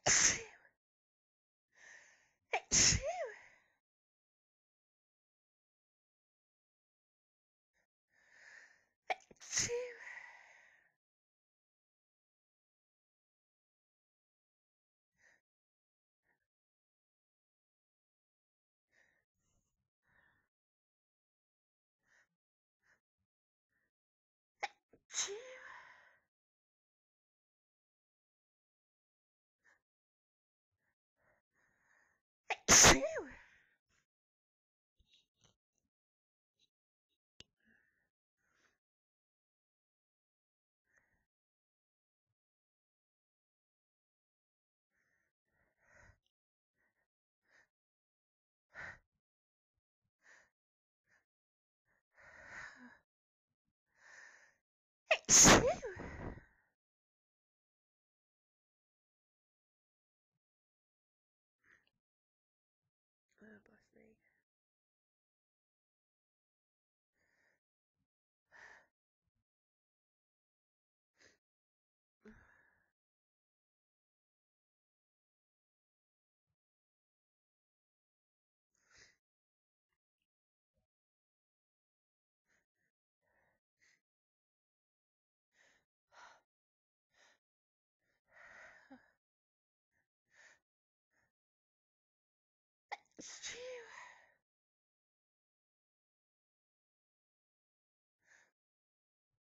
Achoo! Achoo! Achoo! Achoo! Achoo! Achoo! Oh, bless me. Achoo!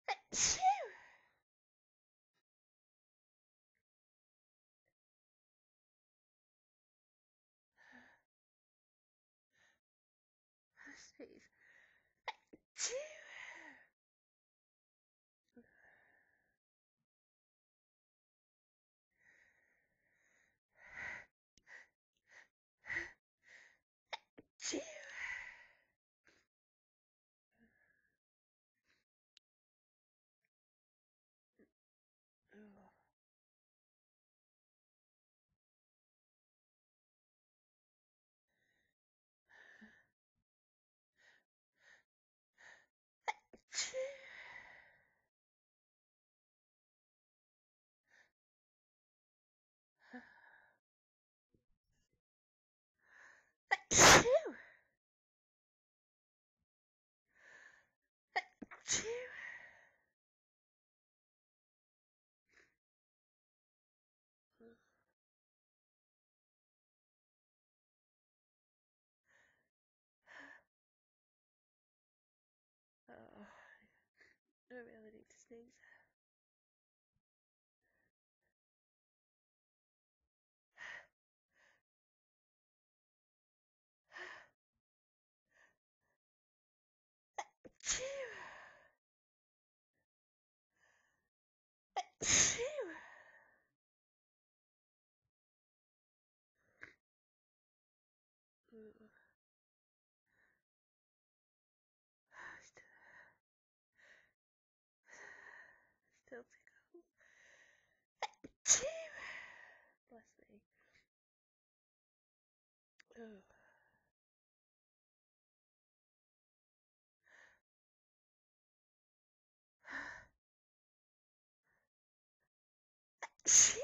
Achoo! Sneeze. Achoo! Achoo! Oh. Achoo! Achoo! Achoo! Oh, I really need to sneeze. Achoo! Achoo! Ooh. Still to go. Achoo! Bless me. Oh. Achoo!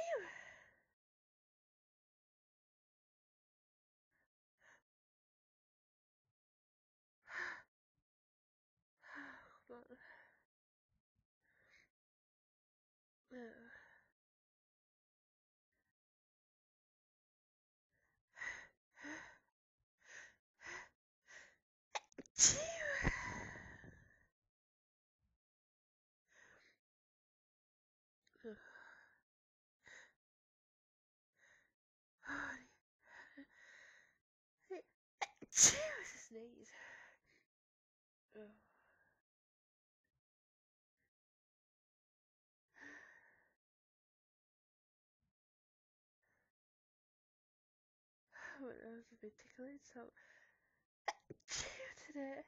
Hold on. Oh. Achoo! Oh. Achoo! It's a sneeze. Oh. My nose has been tickling so achoo today.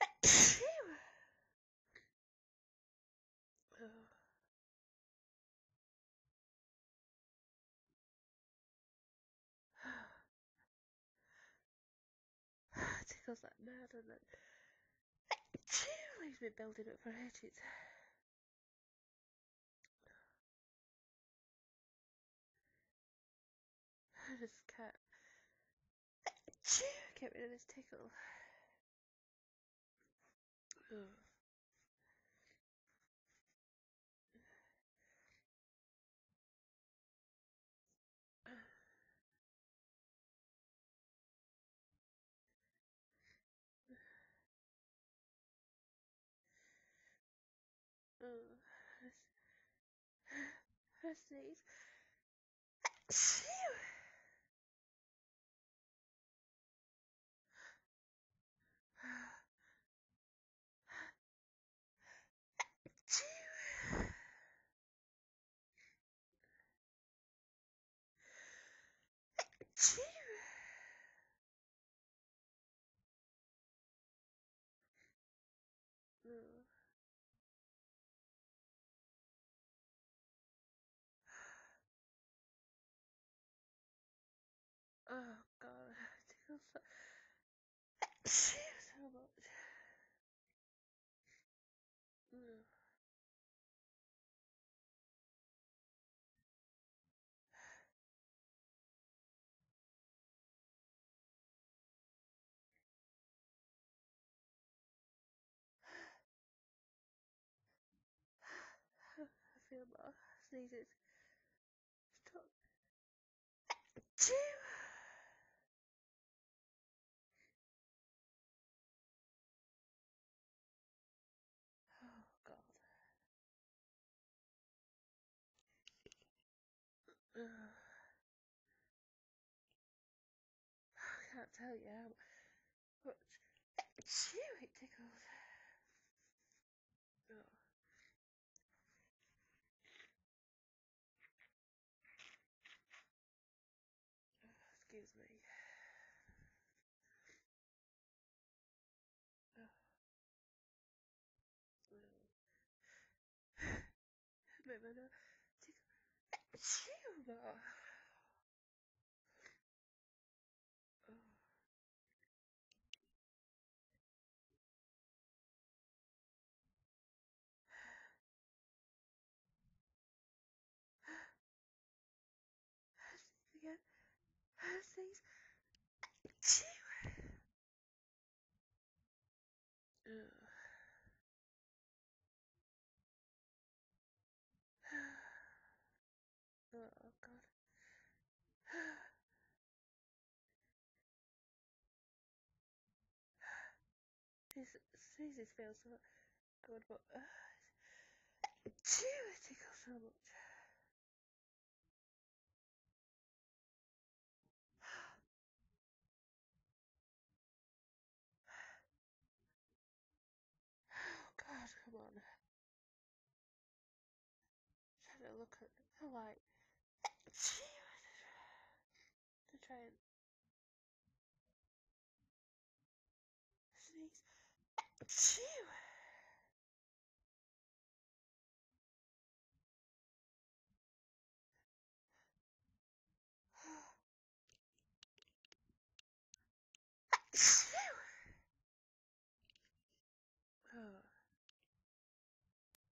Achoo! Oh. tickles like mad, and then leaves me building up for ages. I just can't get rid of this tickle. Oh. Oh. I sneeze. Oh god, it tickles so much. I feel more sneezes. Stop. Oh god. I can't tell you how much it tickles. Oh. Excuse me. Oh. Maybe I don't tickle. Oh. Again. Sneeze. Oh god. These sneezes feel so good, but it tickles so much. Oh god, come on. Trying to look at the light to try and sneeze.